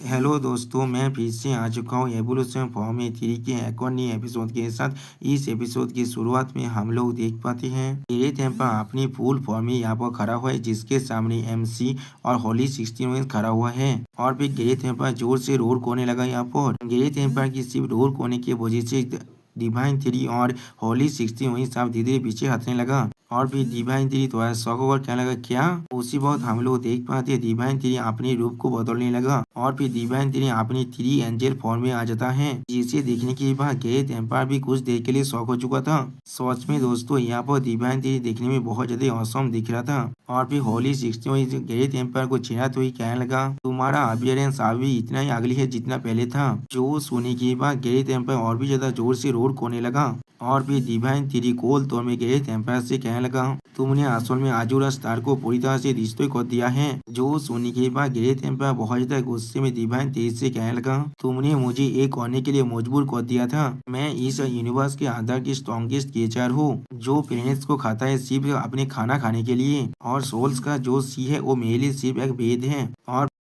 Hello दोस्तों, मैं फिर से आ चुका हूँ एवोल्यूशन फॉर्म थ्री के एक और नए एपिसोड के साथ। इस एपिसोड की शुरुआत में हम लोग देख पाते हैं ग्रेट एम्पर अपनी फुल फॉर्म में यहाँ पर खड़ा हुआ है, जिसके सामने एमसी और होली 16 खड़ा हुआ है। और फिर ग्रेट एम्पर जोर से रोर कोने लगा। यहाँ पर ग्रेट एम्पर की सिर्फ रोर कोने की वजह से डिवाइन थ्री और होली 16 वहीं साफ धीरे धीरे पीछे हटने लगा। और फिर डिवाइन थ्री थोड़ा शौक होकर कहने लगा, क्या? उसी वक्त हम लोग देख पाते हैं डिवाइन थ्री अपने रूप को बदलने लगा। और फिर डिवाइन थ्री अपनी थ्री एंजल फॉर्म में आ जाता है, जिसे देखने के बाद ग्रेट एम्पायर भी कुछ देर के लिए शौक हो चुका था। सच में दोस्तों, यहाँ पर डिवाइन थ्री देखने में बहुत ज्यादा औसम दिख रहा था। और फिर होली 16 ग्रेट एम्पायर को चिढ़ाते हुए कहने लगा, तुम्हारा अपियरेंस अभी इतना ही अगली है जितना पहले था। जो सुनने के बाद ग्रेट एम्पायर और भी ज्यादा जोर से रोड कोने लगा। और फिर डिवाइन थ्री कोल तौर में ग्रेट एम्पायर से कहने लगा, तुमने असल में आजुरा स्टार को पूरी तरह से डिस्ट्रॉय कर दिया है। जो सुनने के बाद ग्रेट एम्पायर बहुत ज्यादा गुस्से में डिवाइन थ्री से कहने लगा, तुमने मुझे एक करने के लिए मजबूर कर दिया था। मैं इस यूनिवर्स के अंदर की स्ट्रॉन्गेस्ट क्रिएचर हूँ, जो प्लैनेट्स को खाता है सिर्फ अपने खाना खाने के लिए। और सोल्स का जो सी है वो मेरे लिए सिर्फ एक भेद है।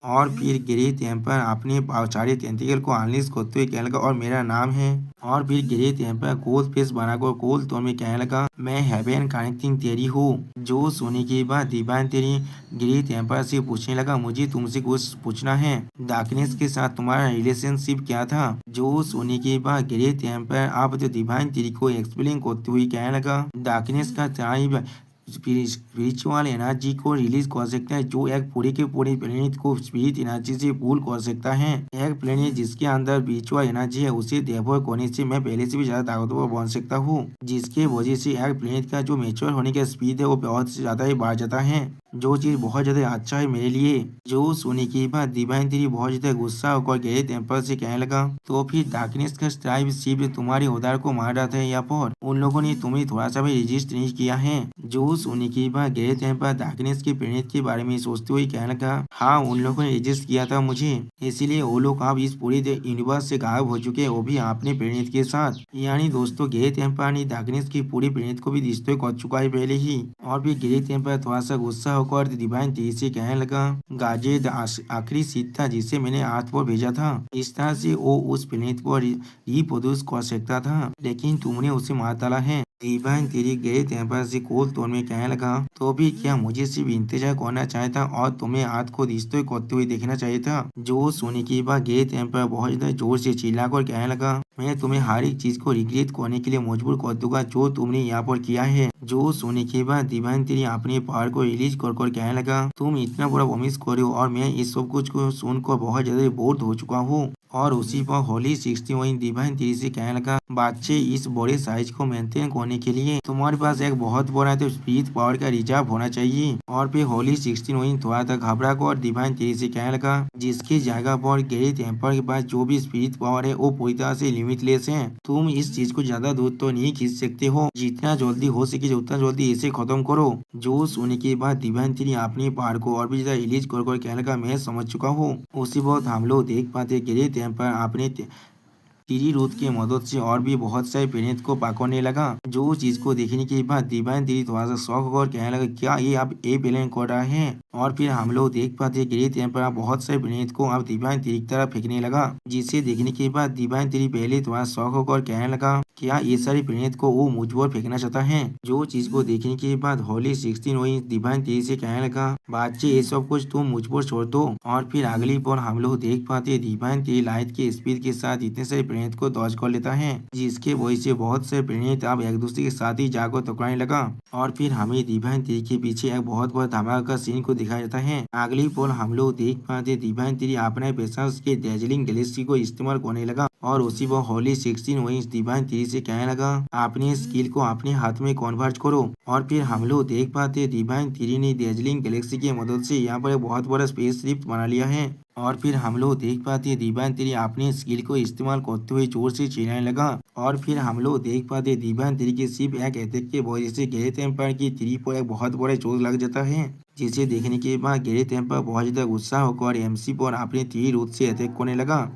और फिर ग्रेट एम्पायर अपने सारे टेंटिकल को अनलीश करते हुए कहने लगा, और मेरा नाम है। और फिर ग्रेट एम्पायर कोल फेस बनाकर कोल तौर में कहने लगा, मैं हेवन कनेक्टिंग तेरी हूँ। जो सुनने के बाद डिवाइन तेरी ग्रेट एम्पायर से पूछने लगा, मुझे तुमसे कुछ पूछना है। डार्कनेस के साथ तुम्हारा रिलेशनशिप क्या था? जो सुनने के बाद ग्रेट एम्पायर आप तो डिवाइन तेरी को एक्सप्लेन करते हुए कहने लगा, डार्कनेस का टाइप स्पिरिचुअल एनर्जी को रिलीज कर सकता है, जो एक पूरे के पूरे प्लेनेट को स्पिरिट एनर्जी से पुल कर सकता है। एक प्लेनेट जिसके अंदर स्पिरिचुअल एनर्जी है, उसे डेवलप करने से मैं पहले से भी ज्यादा ताकतवर बन सकता हूँ, जिसके वजह से एक प्लेनेट का जो मेच्योर होने का स्पीड है वो बहुत से ज्यादा ही बढ़ जाता है, जो चीज बहुत ज्यादा अच्छा है मेरे लिए। जो सुनने के बाद डिवाइन थ्री बहुत ज्यादा गुस्सा होकर ग्रेट एम्पर से कहने लगा, तो फिर डार्कनेस का स्ट्राइब सिर्फ तुम्हारे उदार को मार रहा था, या पर उन लोगों ने तुम्हें थोड़ा सा भी रेजिस्ट नहीं किया है? जो सुनने के बाद ग्रेट एम्पर डार्कनेस के प्लेनेट के बारे में सोचते हुए कहने लगा, हाँ उन लोगों ने रेजिस्ट किया था मुझे, इसीलिए वो लोग अब इस पूरे यूनिवर्स से गायब हो चुके हैं, वो भी अपने प्लेनेट के साथ। यानी दोस्तों, ग्रेट एम्पर ने डार्कनेस की पूरी प्लेनेट को भी डिस्ट्रॉय कर चुका है पहले ही। और फिर ग्रेट एम्पर थोड़ा सा गुस्सा होकर डिवाइन थ्री से कहने लगा, गाजेद आखिरी सीट था जिसे मैंने अर्थ पर भेजा था। इस तरह से वो उस प्लेनेट को रिप्रोड्यूस कर सकता था, लेकिन तुमने उसे मार डाला है। डिवाइन तेरी ग्रेट एम्पर से कोल तौर में कहने लगा, तो भी क्या मुझे सिर्फ इंतजार करना चाहिए था और तुम्हें हाथ को डिस्ट्रॉय करते हुए देखना चाहिए था? जो सुनने के बाद ग्रेट एम्पर बहुत ज्यादा जोर से चिल्लाकर कहने लगा, मैं तुम्हें हर एक चीज को रिग्रेट करने के लिए मजबूर कर दूंगा जो तुमने यहाँ पर किया है। जो सुनने के बाद डिवाइन तेरी अपने पावर को रिलीज कर कहने लगा, तुम इतना बड़ा प्रॉमिस करे हो और मैं इस सब कुछ को सुनकर बहुत ज्यादा बोर हो चुका हूँ। और उसी पर होली 16 डिवाइन थ्री से कहने लगा, बच्चे इस बड़े साइज को मेंटेन करने के लिए तुम्हारे पास एक बहुत बड़ा तो स्पीड पावर का रिजर्व होना चाहिए। और फिर होली 16 थोड़ा सा घबरा कर डिवाइन थ्री से कहने लगा, जिसकी जगह पर ग्रेट एम्पर के पास जो भी स्पीड पावर है वो पूरी तरह से लिमिटलेस है। तुम इस चीज को ज्यादा दूर तो नहीं खींच सकते हो, जितना जल्दी हो सके उतना जल्दी इसे खत्म करो। जो सुनने के बाद डिवाइन थ्री अपने पावर को और भी ज्यादा रिलीज कर कहने लगा, मैं समझ चुका हूँ। उसी वक्त हम लोग देख पाते ग्रेट एम्पर अपने तीरी रूथ की मदद से और भी बहुत सारे प्लेनेट को पकड़ने लगा। जो चीज को देखने के बाद डिवाइन थ्री थोड़ा सा शौक होकर कहने लगा, क्या ये अब ए प्लेन कर रहा है? और फिर हम लोग देख पाते ग्रेट एम्पर बहुत सारे प्लेनेट को अब डिवाइन थ्री की तरफ फेंकने लगा, जिसे देखने के बाद डिवाइन थ्री पहले थोड़ा शौक होकर कहने लगा, क्या ये सारे प्लेनेट को वो मुझ पर फेंकना चाहता है? जो चीज को देखने के बाद होली 16 वही डिवाइन थ्री से कहने लगा, बच्चे ये सब कुछ तुम मुझ पर छोड़ दो। और फिर अगली पर हम लोग देख पाते डिवाइन थ्री लाइट के स्पीड के साथ इतने सारे प्लेनेट को डॉज कर लेता है, जिसके वजह से बहुत से प्लेनेट अब एक दूसरे के साथ ही जाकर टकराने लगा। और फिर हमें डिवाइन थ्री के पीछे एक बहुत बड़ा धमाका का सीन को दिखाया जाता है। अगली पल हम लोग देख पाते डिवाइन थ्री अपने पैसा के डेजलिंग गैलेक्सी को इस्तेमाल करने लगा। और उसी पर होली 16 वही डिवाइन थ्री से कहने लगा, अपने स्किल को अपने हाथ में कन्वर्ट करो। और फिर हम लोग देख पाते डिवाइन थ्री ने डेजलिंग गैलेक्सी की मदद से यहाँ पर एक बहुत बड़ा स्पेस शिप बना लिया है। और फिर हम लोग देख पाते डिवाइन थ्री अपने स्किल को इस्तेमाल करते हुए जोर से चिल्लाने लगा। और फिर हम लोग देख पाते डिवाइन थ्री के सिर्फ एक अटैक के वजह से ग्रेट एम्पायर की थ्री पर एक बहुत बड़ा चोट लग जाता है, जिसे देखने के बाद ग्रेट एम्पायर बहुत ज्यादा गुस्सा होकर एमसी पर अपने थ्री रूट से अटैक करने लगा,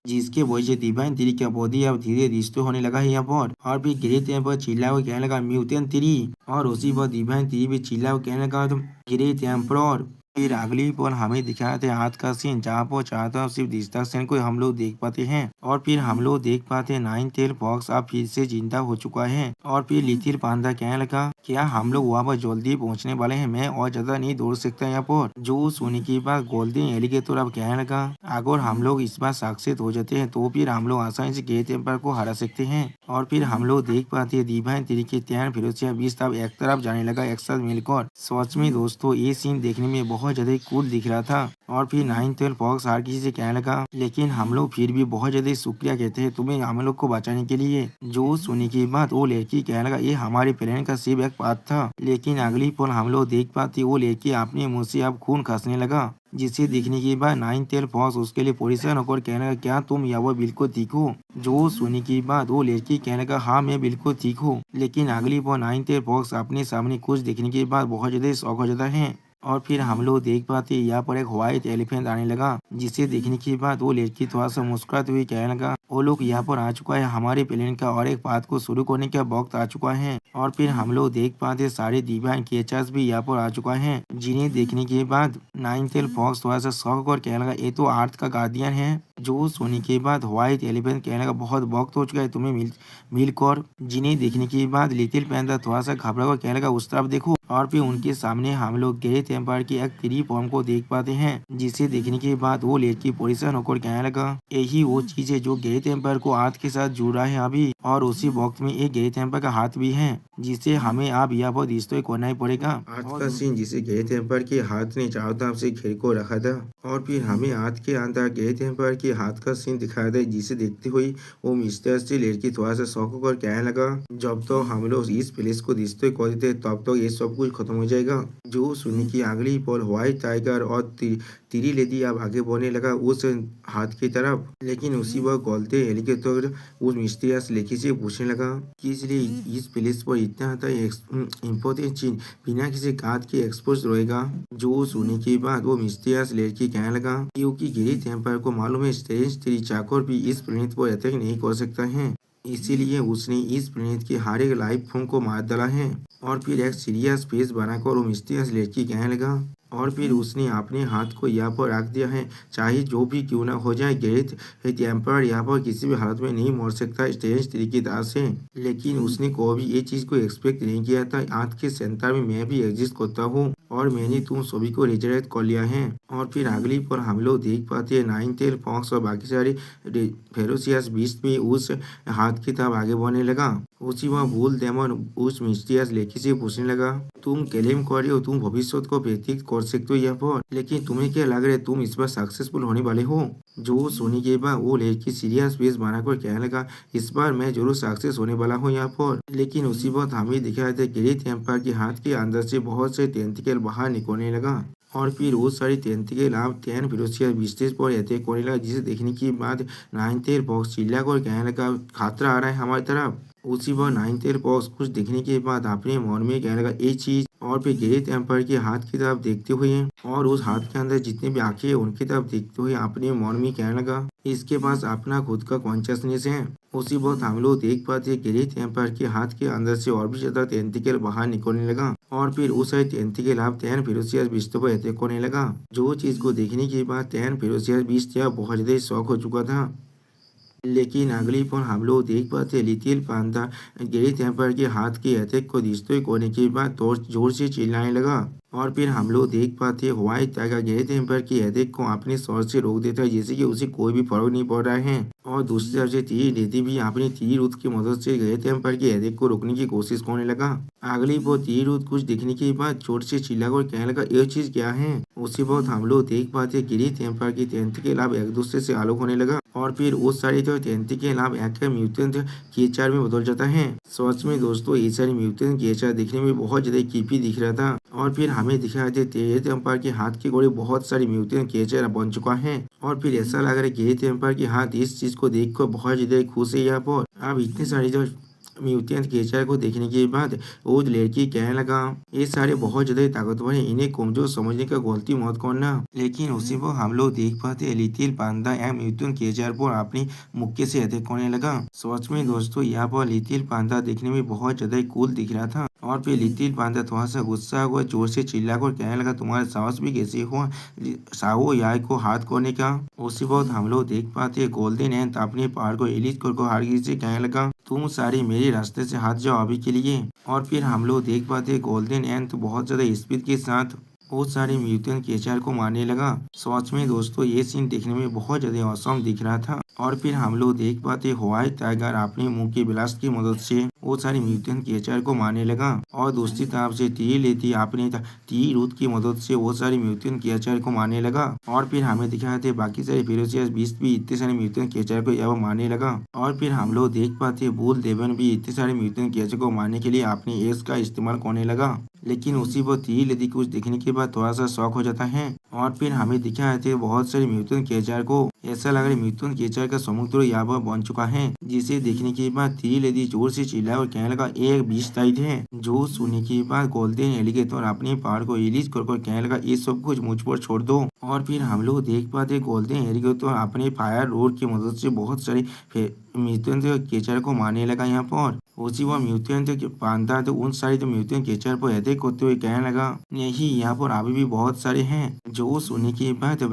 जिसके वजह से डिवाइन थ्री का बॉडी अब धीरे डिस्ट्रॉय होने लगा है यहाँ पर। और फिर ग्रेट एम्पर चिल्ला हुआ कहने लगा, म्यूटेंट थ्री। और उसी पर डिवाइन थ्री भी चिल्ला हुआ कहने लगा, ग्रेट एम्पर फिर अगली पल हमें दिखाया था हाथ का सीन जहाँ पर चारों सिर्फ दिशा सेन को हम लोग देख पाते हैं और फिर हम लोग देख पाते हैं नाइन टेल फॉक्स अब फिर से जिंदा हो चुका है और फिर लिटिल पांडा कहने लगा क्या हम लोग वहाँ पर जल्दी पहुँचने वाले हैं, मैं और ज्यादा नहीं दौड़ सकता यहाँ पर। जो सुनने के बाद गोल्डन एलिगेटर अब कहने लगा अगर हम लोग इस बार सक्सेस हो जाते हैं तो फिर हम लोग आसानी से ग्रेट एम्पायर को हरा सकते हैं। और फिर हम लोग देख पाते हैं डिवाइन तरीके त्यान फिरोजिया बीस अब एक तरफ जाने लगा एक साथ मिलकर। सच में दोस्तों ये सीन देखने में बहुत ज्यादा कूल दिख रहा था। और फिर नाइन टेल फॉक्स हर किसी से कहने लगा लेकिन हम लोग फिर भी बहुत ज्यादा शुक्रिया कहते हैं तुम्हें हम लोग को बचाने के लिए। जो सुनने के बाद वो लड़की कहने लगा ये हमारे प्लान का सिर्फ एक पार्ट था। लेकिन अगली पल हम लोग देख पाते वो लड़की अपने मुंह से अब खून खसने लगा जिसे देखने के बाद नाइन टेल फॉक्स उसके लिए परेशान होकर कहने लगा क्या तुम या वो बिल्कुल ठीक हो। जो सुनने के बाद वो लड़की कहने लगा हाँ मैं बिल्कुल ठीक हूँ। लेकिन अगली बार नाइन टेल फॉक्स अपने सामने कुछ देखने के बाद बहुत ज्यादा शौक हो जाता है। और फिर हम लोग देख पाते यहाँ पर एक व्हाइट एलिफेंट आने लगा जिसे देखने के बाद वो लड़की थोड़ा सा मुस्कुराते हुए कहने लगा वो लोग यहाँ पर आ चुका है, हमारे प्लेन का और एक बात को शुरू करने का वक्त आ चुका है। और फिर हम लोग देख पाते सारे डिवाइन क्रिएचर्स भी यहाँ पर आ चुका है जिन्हें देखने के बाद नाइन टेल फॉक्स थोड़ा सा शौक और कहने लगा ये तो अर्थ का गार्डियन है। जो सोने के बाद व्हाइट एलिफेंट कहने लगा बहुत वक्त हो चुका है तुम्हें मिलकर। जिन्हें देखने के बाद लिटिल पैंदा थोड़ा सा घबरा कर कहने लगा उस तरफ देखो। और फिर उनके सामने हम लोग ग्रेट एम्पायर की एक थ्री फॉर्म को देख पाते हैं जिसे देखने के बाद वो लड़की परेशान होकर कहने लगा यही वो चीज है जो ग्रेट एम्पायर को हाथ के साथ जुड़ रहा है अभी। और उसी वक्त में एक ग्रेट एम्पायर का हाथ भी है जिसे हमें अब यह बहुत डिस्ट्रॉय करना ही पड़ेगा। आज का सीन जिसे ग्रेट एम्पायर के हाथ ने चारों तरफ से घेर को रखा था। और फिर हमें हाथ के अंदर ग्रेट एम्पायर के हाथ का सीन दिखाया था जिसे देखते हुए वो मिस्टर से लड़की थोड़ा सा शौक होकर कहने लगा जब तो हम लोग इस प्लेस को डिस्ट्रॉय कर देते तब तो ये सब कुछ खत्म हो जाएगा। जो सुनने की अगली पल व्हाइट टाइगर और तीरी लेडी अब आगे बढ़ने लगा उस हाथ की तरफ। लेकिन उसी वक्त गोल्डन एलिगेटर उस मिस्टीरियस लड़की से पूछने लगा कि इसलिए इस प्लेस पर इतना इम्पोर्टेंट चीज बिना किसी काट के एक्सपोज रहेगा। जो सुनने के बाद वो मिस्टीरियस लड़की कहने लगा क्योंकि ग्रेट एम्पायर को मालूम है स्ट्रेंज थ्री चाकर भी इस प्लेनेट पर अटैक नहीं कर सकता है, इसीलिए उसने इस प्लेनेट के हर एक लाइफ फॉर्म को मार डाला है। और फिर एक सीरियस फेस बनाकर वो मिस्टीरियस लड़की कहने लगा और फिर उसने अपने हाथ को यहाँ पर रख दिया है चाहे जो भी क्यों ना हो जाए ग्रेट एम्पायर यहाँ पर किसी भी हालत में नहीं मर सकता स्ट्रेंज तरीकेदार से। लेकिन उसने कभी ये चीज को एक्सपेक्ट नहीं किया था आज के सेंटर में मैं भी एग्जिस्ट करता हूँ और मैंने तुम सभी को रिजरेक्ट कर लिया है। और फिर अगली पर हम लोग देख पाते हैं नाइन टेल फॉक्स और बाकी सारे फेरोसियस बीस्ट भी उस हाथ की तरफ आगे बढ़ने लगा। उसी वह भूल डेमन उस मिस्टीरियस लड़की से पूछने लगा तुम क्लेम कर रहे हो तुम भविष्य को प्रेडिक्ट कर सकते हो यहाँ पर, लेकिन तुम्हें क्या लग रहा है तुम इस बार सक्सेसफुल होने वाले हो। जो सोने के बाद वो लड़की सीरियस फेस बनाकर कहने लगा इस बार मैं जरूर सक्सेस होने वाला हूँ यहाँ पर। लेकिन उसी वक्त हमें दिखाया था ग्रेट एम्पायर के हाथ के अंदर से बहुत से टेंटिकल बाहर निकलने लगा और फिर वो सारी टेंटिकल आप टैन फिरोसिया बिस्टेज पर अटैक करने लगा जिसे देखने के बाद नाइन टेल फॉक्स चिल्ला कर कहने लगा खतरा आ रहा है हमारी तरफ। उसी वक्त नाइन टेल फॉक्स कुछ देखने के बाद अपने मन में कहने लगा ये चीज और फिर ग्रेट एम्पायर के हाथ की तरफ देखते हुए और उस हाथ के अंदर जितने भी आंखें हैं उनकी तरफ देखते हुए अपने मन में कहने लगा इसके पास अपना खुद का कॉन्शियसनेस है। उसी वक्त हम लोग देख पाते ग्रेट एम्पायर के हाथ के अंदर से और भी ज्यादा टेंटिकल बाहर निकलने लगा और फिर उस टेंटिकल आप टैन फिरोसियस बिस्ट पर अटैक करने लगा। जो चीज को देखने के बाद टैन फिरोसियस बिस्ट बहुत ज्यादा शौक हो चुका था। लेकिन अगली पल हम लोग देख पाते लिटिल पांडा ग्रेट एम्पायर के हाथ के अटैक को डिस्ट्रॉय करने के बाद जोर से चिल्लाने लगा। और फिर हम लोग देख पाते व्हाइट टाइगर ग्रेट एम्पायर के अटैक को अपने सर से रोक देता है जैसे कि उसे कोई भी फर्क नहीं पड़ रहा है। और दूसरी तरफ से तीर लेती भी अपनी तीर रूथ की मदद से ग्रेट एम्पायर के अटैक को रोकने की कोशिश करने लगा। अगली वो तीर रूथ कुछ दिखने के बाद चोट से चिल्लाकर कहने लगा ये चीज क्या है। उसी वक्त हम लोग देख पाते ग्रेट एम्पायर की टेंटिकल अब एक दूसरे से अलग होने लगा और फिर उस सारी जो टेंटिकल अब एक म्यूटेंट क्रिएचर में बदल जाता है। सच में दोस्तों ये सारी म्यूटेंट क्रिएचर दिखने में बहुत ज्यादा क्रीपी दिख रहा था। और फिर हमें दिखाया ग्रेट एम्पायर के हाथ के गोले बहुत सारी म्यूटेंट क्रिएचर बन चुका है। और फिर ऐसा लग रहा है ग्रेट एम्पायर के हाथ इस चीज को देखकर बहुत ज्यादा खुश है यहाँ पर। अब इतने सारी जो म्यूटेंट क्रिएचर को देखने के बाद वो लड़की कहने लगा ये सारे बहुत ज्यादा ताकतवर हैं, इन्हें कमजोर समझने का गलती मत करना। लेकिन उसी पर हम लोग देख पाते लिटिल पांडा या म्यूटेंट क्रिएचर पर अपनी मुक्के से अटैक करने लगा। सच में दोस्तों यहाँ पर लिटिल पांडा देखने में बहुत ज्यादा कूल दिख रहा था और फिर लिटिल पांडा थोड़ा सा गुस्सा हुआ, जोर से चिल्लाकर कहने लगा, तुम्हारा साहस भी कैसे हुआ साहू याय को हाथ करने का। उसी वक्त हम लोग देख पाते हैं गोल्डन एंड अपने पहाड़ को एलिट कर हारगिल से कहने लगा, तुम सारे मेरे रास्ते से हट जाओ अभी के लिए। और फिर हम लोग देख पाते हैं गोल्डन एंड बहुत ज्यादा स्पीड के साथ बहुत सारे म्यूटेंट क्रिएचर को मारने लगा। सच में दोस्तों ये सीन देखने में बहुत ज्यादा औसम दिख रहा था। और फिर हम लोग देख पाते व्हाइट टाइगर अपने मुंह के ब्लास्ट की मदद से वो सारे म्यूटेंट क्रिएचर को मारने लगा और दूसरी तरफ से टी लेती अपने टी रूट की मदद से वो सारे म्यूटेंट क्रिएचर को मारने लगा। और फिर हमें दिखाते बाकी सारे फेरोसियस बीस्ट भी इतने सारे म्यूटेंट क्रिएचर को यहाँ मारने लगा। और फिर हम लोग देख पाते बुल देवन भी इतने सारे म्यूटेंट क्रिएचर को मारने के लिए अपने एज का इस्तेमाल करने लगा। लेकिन उसी वक्त टी लेती कुछ देखने के बाद थोड़ा सा शौक हो जाता है। और फिर हमें दिखाते बहुत सारे म्यूटेंट क्रिएचर को ऐसा लग रहा है म्यूटेंट क्रिएचर का समुद्र यहाँ पर बन चुका है, जिसे देखने के बाद टी लेडी जोर से चिल्ला और कहने लगा एक बीच टाइट है। जो सुनने के बाद गोल्डन एलिगेटर अपने पहाड़ को रिलीज कर कहने लगा ये सब कुछ मुझ पर छोड़ दो। और फिर हम लोग देख पाते गोल्डन एलिगेटर अपने फायर रोड की मदद से बहुत सारे म्यूटेंट क्रिएचर को मारने लगा यहाँ पर। उसी वो म्यूटेंट पांडा तो उन सारे म्यूटेंट क्रिएचर पर अटैक करते हुए कहने लगा नहीं यहाँ पर अभी भी बहुत सारे हैं। जो सुनने के बाद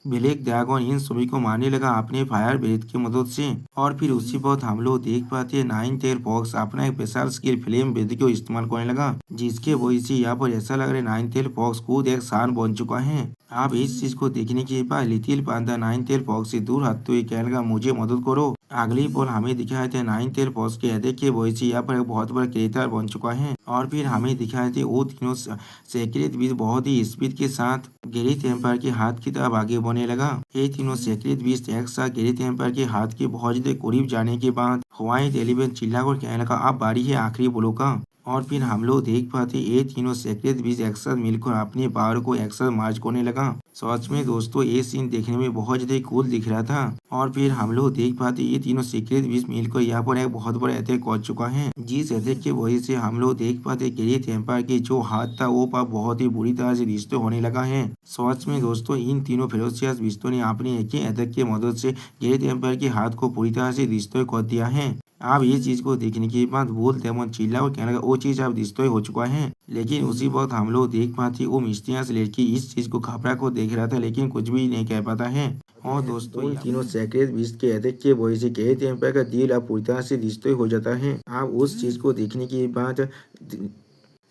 ब्लैक ड्रैगन इन सभी को मारने लगा अपने फायर ब्रेथ की मदद से। और फिर उसी वक्त हम लोग देख पाते हैं नाइन टेल फॉक्स अपना एक स्पेशल स्किल फ्लेम ब्रेथ को इस्तेमाल करने लगा, जिसके वजह से यहाँ पर ऐसा लग रहा है नाइन टेल फॉक्स खुद एक शान बन चुका है। आप इस चीज को देखने के बाद लिटिल पांडा नाइन टेल फॉक्स से दूर हटते हुए कहने लगा मुझे मदद करो। अगली पल हमें दिखाए थे नाइन टेल फॉक्स के अटैक के वजह से यहाँ पर एक बहुत बड़ा क्रिएटर बन चुका है। और फिर हमें दिखाए थे वो तीनों सेक्रेट बीस्ट बहुत ही स्पीड के साथ गेरिथ एम्पायर के हाथ की तरफ आगे बढ़ने लगा। ये तीनों सेक्रेट बीस्ट एक साथ गेरिथ एम्पायर के हाथ के बहुत ज्यादा करीब जाने के बाद व्हाइट एलिवेंट चिल्लाकर कहने लगा अब बारी है आखिरी बोलो का। और फिर हम लोग देख पाते ये तीनों सेक्रेट बीज एक साथ मिलकर अपने पावर को एक साथ मार्च करने लगा। सच में दोस्तों ये सीन देखने में बहुत ज्यादा कूल दिख रहा था। और फिर हम लोग देख पाते ये तीनों सीक्रेट बीज मिलकर यहाँ पर एक बहुत बड़ा अटैक कर चुका है, जिस अटैक की वजह से हम लोग देख पाते गेरिथ एम्पायर की जो हाथ था वो पाप बहुत ही बुरी तरह से डिस्ट्रॉय होने लगा है। सच में दोस्तों इन तीनों फेरोसियस बीस्तों ने अपने एक ही अटैक की मदद से गेरिथ एम्पायर के हाथ को पूरी तरह से डिस्ट्रॉय कर दिया है। आप ये चीज को देखने के बाद बोल देमन चिल्ला और कहने लगा वो चीज अब डिस्ट्रॉय हो चुका है। लेकिन उसी वक्त हम लोग देख पाते वो मिस्टीरियस लड़की इस चीज को घबरा को देख रहा था लेकिन कुछ भी नहीं कह पाता है। और दोस्तों इन तीनों सेक्रेट बीस्ट के अटैक के वजह से गेरिथ एम्पायर का दिल अब पूरी तरह से डिस्ट्रॉय हो जाता है। आप उस चीज को देखने के बाद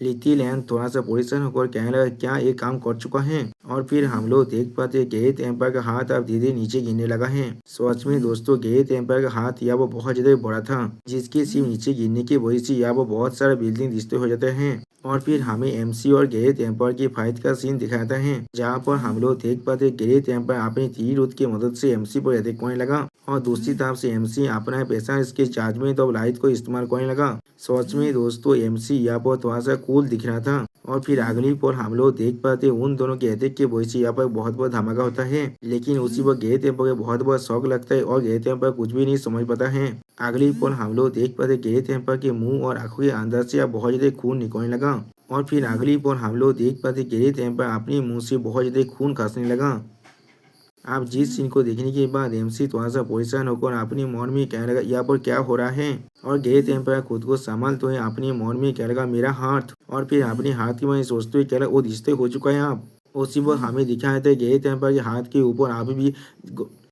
लिटिल एंड थोड़ा सा परेशान होकर कहने लगा क्या ये काम कर चुका है। और फिर हम लोग देख पाते गेरिथ एम्पायर का हाथ अब धीरे धीरे नीचे गिरने लगा है। सच में दोस्तों गेरिथ एम्पायर का हाथ यहाँ वो बहुत ज्यादा बड़ा था, जिसके सिर्फ नीचे गिरने की वजह से यहाँ वो बहुत सारे बिल्डिंग डिस्ट्रॉय हो जाते हैं। और फिर हमें एमसी और गेरिथ एम्पायर की फाइट का सीन दिखाता है, जहाँ पर हम लोग देख पाते गेरिथ एम्पायर अपनी तीर रूट की मदद से एमसी पर अटैक करने लगा और दूसरी तरफ से एमसी अपना पैसा इसके चार्जमेंट और लाइट को इस्तेमाल करने लगा। सच में दोस्तों एमसी यहाँ पर थोड़ा सा कूल दिख रहा था। और फिर अगली पर हम लोग देख पाते उन दोनों के अटैक के वजह से यहाँ पर बहुत बड़ा धमाका होता है। लेकिन उसी वक्त गेरिथ एम्पायर को बहुत बड़ा शौक लगता है और गेरिथ एम्पायर कुछ भी नहीं समझ पाता है। अगली पर हम लोग देख पाते गेरिथ एम्पायर के मुंह और आंखों के अंदर से अब बहुत ज्यादा खून निकलने लगा। और फिर अगली पर हम लोग देख पाते गेरिथ एम्पायर अपने मुंह से बहुत ज्यादा खून खांसने लगा। आप जिस सीन को देखने के बाद एमसी थोड़ा सा परेशान होकर अपनी मन में कहने लगा यहाँ पर क्या हो रहा है। और गेरिथ एम्पायर खुद को संभालते हुए अपने मन में कहने लगा मेरा हाथ। और फिर अपने हाथ की वजह सोचते हुए कहने लगा वो रिश्ते हो चुका है। आप उसी वक्त हमें दिखाया था गेरिथ एम्पायर के हाथ के ऊपर अभी भी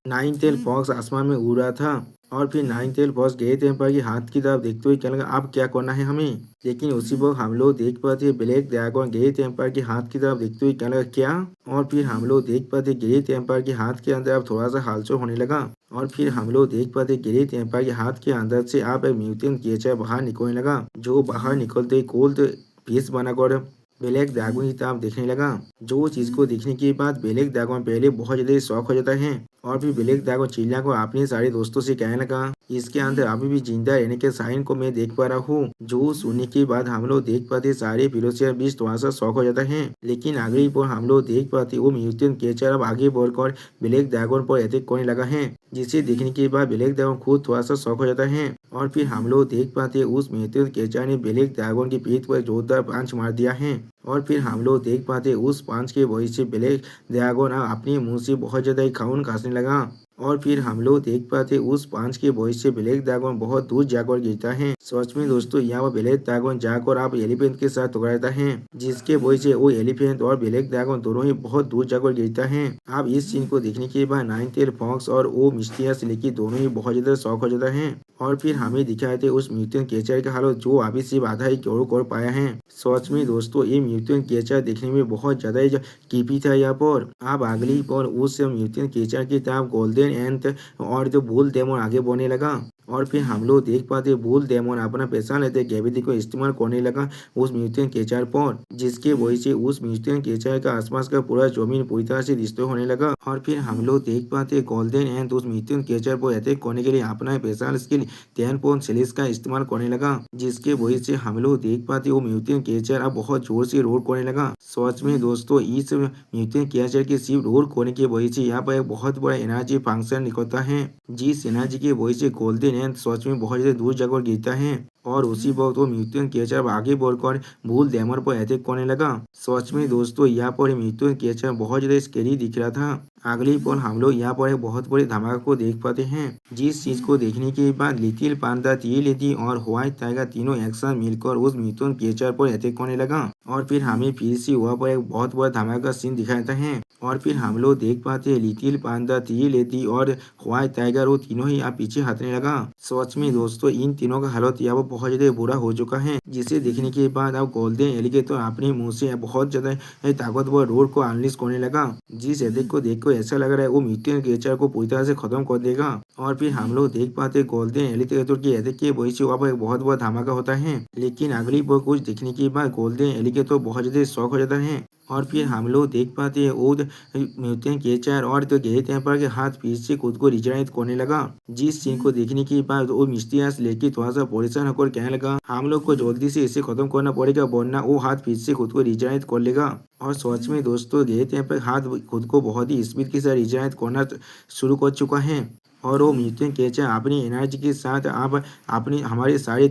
नाइन टेल फॉक्स आसमान में उड़ रहा था। और फिर नाइन टेल फॉक्स गेरिथ एम्पायर के हाथ की तरफ देखते हुए कहने लगा अब क्या करना है हमें। लेकिन उसी वक्त हम लोग देख पाते ब्लैक ड्रैगन गेरिथ एम्पायर के हाथ की तरफ देखते हुए कहने लगा क्या। और फिर हम लोग देख पाते गेरिथ एम्पायर के हाथ के अंदर अब थोड़ा सा हलचल होने लगा। और फिर हम लोग देख पाते गेरिथ एम्पायर के हाथ के अंदर से आप एक म्यूटेंट क्रिएचर बाहर निकलने लगा, जो बाहर निकलते कोल्ड फिश बनाकर ब्लैक ड्रैगन की तरफ देखने लगा। जो चीज को देखने के बाद ब्लैक ड्रैगन पहले बहुत ज्यादा शौक हो जाता है। और फिर ब्लैक ड्रैगन चिल्ला को अपने सारे दोस्तों से कहने लगा इसके अंदर अभी भी जिंदा रहने के साइन को मैं देख पा रहा हूँ। जो सुनने के बाद हम लोग देख पाते सारे फेरोसियस बीस्ट थोड़ा सा शौक हो जाता है। लेकिन अगली पर हम लोग देख पाते वो म्यूटेंट क्रिएचर अब आगे बढ़कर ब्लैक ड्रैगन पर अटैक करने लगा है, जिसे देखने के बाद ब्लैक ड्रैगन खुद थोड़ा सा शौक हो जाता है। और फिर हम लोग देख पाते उस म्यूटेंट क्रिएचर ने ब्लैक ड्रैगन की पीठ पर जोरदार पांच मार दिया है। और फिर हम लोग देख पाते उस पांच के वजह से ब्लैक ड्रैगन अपने मुंह से बहुत ज्यादा खून खांसने लगा। और फिर हम लोग देख पाते उस पांच के वॉइस से ब्लैक ड्रैगन बहुत दूर जाकर गिरता है। सच में दोस्तों यहाँ पर ब्लैक ड्रैगन जाकर आप एलिफेंट के साथ टकराता है, जिसके वजह से वो एलिफेंट और ब्लैक ड्रैगन दोनों ही बहुत दूर जाकर गिरता है। आप इस सीन को देखने के बाद नाइनटेल फॉक्स और वो मिस्टीरियस लेकी दोनों ही बहुत ज्यादा शौक हो जाता है। और फिर हमें दिखाए थे उस म्यूटेंट क्रिएचर का हालत जो अभी सिर्फ आधा ही कर पाया है। सच में दोस्तों ये म्यूटेंट क्रिएचर देखने में बहुत ज्यादा ही कीपी था। यहाँ पर आप अगली पर उस म्यूटेंट क्रिएचर की तरफ गोल्डन एंड और जो बुल डेमन आगे बढ़ने लगा। और फिर हम लोग देख पाते बुल डेमन अपना पैसा लेते ग्रेविटी को इस्तेमाल करने लगा उस म्यूटेंट क्रिएचर पर, जिसके वजह से उस म्यूटेंट क्रिएचर का आसपास का पूरा जमीन पूरी तरह से डिस्ट्रॉय होने लगा। और फिर हम लोग देख पाते गोल्डन एंड उस म्यूटेंट क्रिएचर पर अटैक करने के लिए अपना पैसा स्किल 10 का इस्तेमाल करने लगा, जिसके वजह से हम लोग देख पाते वो म्यूटेंट क्रिएचर अब बहुत जोर से रोड करने लगा। सच में दोस्तों इस म्यूटेंट क्रिएचर के सिर्फ रोड करने की वजह से यहाँ पर एक बहुत बड़ा एनर्जी फंक्शन निकलता है, जिस एनर्जी की वजह से गोल्डन एंड सच में बहुत ज्यादा दूर जाकर गिरता है। और उसी वक्त वो म्यूटेंट क्रिएचर आगे बढ़कर बुल डेमन पर अटैक करने लगा। सच में दोस्तों यहाँ पर म्यूटेंट क्रिएचर बहुत ज्यादा स्केरी दिख रहा था। अगली पल हम लोग यहाँ पर एक बहुत बड़े धमाके को देख पाते हैं, जिस चीज को देखने के बाद लिटिल पांडा, टी लेडी और व्हाइट टाइगर तीनों एक्शन मिलकर उस म्यूटेंट क्रिएचर पर अटैक करने लगा। और फिर हमें फिर से वहाँ पर एक बहुत बड़ा धमाके का सीन दिखाता है। और फिर हम लोग देख पाते हैं लिटिल पांडा, टी लेडी और व्हाइट टाइगर वो तीनों ही आप पीछे हटने लगा। सच में दोस्तों इन तीनों का हालत यहाँ पर बहुत ज्यादा बुरा हो चुका है, जिसे देखने के बाद अब गोल्डन एलिगेटर अपने मुंह से बहुत ज्यादा ताकतवर रोड को अनलिश करने लगा, जिस अटैक को देखकर ऐसा लग रहा है वो म्यूटेंट क्रिएचर को पूरी तरह से खत्म कर देगा। और फिर हम लोग देख पाते गोल्डन एलिगेटर की अटैक की वजह से वहाँ पर एक बहुत बड़ा धमाका होता है। लेकिन अगली बार कुछ देखने के बाद गोल्डन एलिगेटर बहुत ज्यादा शॉक हो जाता है। और फिर हम लोग देख पाते हैं वो म्यूटेंट क्रिएचर और तो ग्रे टेम्पर के हाथ फिर से खुद को रिजनरेट करने लगा, जिस सीन को देखने के बाद वो मिस्टीरियस लेके थोड़ा सा परेशान होकर कहने लगा हम लोग को जल्दी से इसे खत्म करना पड़ेगा वरना वो हाथ फिर से खुद को रिजनरेट कर लेगा। और सच में दोस्तों ग्रे टेम्पर हाथ खुद को बहुत ही स्पीड के साथ रिजनरेट करना शुरू कर चुका है। और वो म्यूटेंट क्रिएचर अपनी एनर्जी के साथ आप अपने हमारे सारे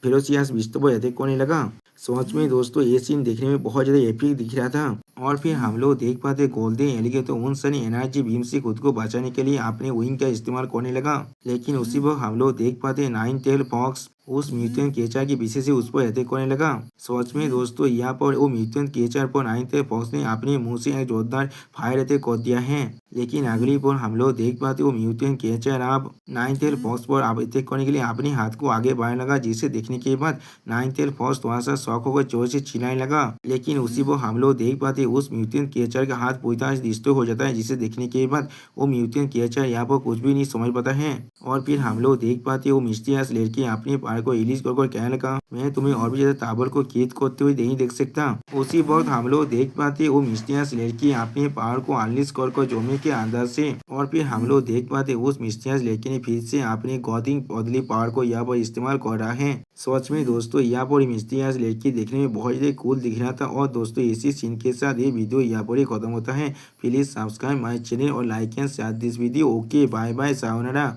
फेरोसियस बिस्तों पर अटैक करने लगा। सच में दोस्तों ये सीन देखने में बहुत ज्यादा एपिक दिख रहा था। और फिर हम लोग देख पाते गोल्डन एलिगेटर उन सनी एनर्जी बीम से खुद को बचाने के लिए अपने विंग का इस्तेमाल करने लगा। लेकिन उसी वक्त हम लोग देख पाते नाइनटेल फॉक्स उस म्यूटेंट क्रिएचर के पीछे से उस पर अटैक करने लगा। सच में दोस्तों यहाँ पर वो म्यूटेंट क्रिएचर पर नाइनटेल फॉक्स ने अपने मुंह से एक जोरदार फायर अटैक कर दिया है। लेकिन अगली पर हम लोग देख पाते वो म्यूटेंट क्रिएचर अब नाइनटेल फॉक्स पर अब अटैक करने के लिए अपने हाथ को आगे बढ़ाने लगा, जिसे देखने के बाद नाइनटेल फॉक्स थोड़ा सा शॉक होकर जोर से चिल्लाने लगा। लेकिन उसी पर हम लोग देख पाते उस म्यूटेंट क्रिएचर का हाथ पूरी तरह से डिस्ट्रॉय हो जाता है, जिसे देखने के बाद वो म्यूटेंट क्रिएचर यहाँ पर कुछ भी नहीं समझ पाता है। और फिर हम लोग देख पाते वो मिस्टीरियस लड़की अपने पावर को रिलीज कर कहने लगा मैं तुम्हें और भी ज्यादा ताबड़ को कैद करते हुए नहीं देख सकता। उसी वक्त हम लोग देख पाते वो मिस्टीरियस लड़की अपने पावर को अनलिश कर जमीन के अंदर से। और फिर हम लोग देख पाते उस मिस्टीरियस लड़की ने फिर से अपने गॉडिंग बदली पावर को यहाँ पर इस्तेमाल कर रहा है। सच में दोस्तों यहाँ पर मिस्टीरियस लड़की देखने में बहुत ज्यादा कूल दिख रहा था। और दोस्तों इसी सीन के साथ ये वीडियो यहाँ पर ही खत्म होता है। प्लीज सब्सक्राइब माई चैनल और like and share this video. Okay bye bye, sayonara.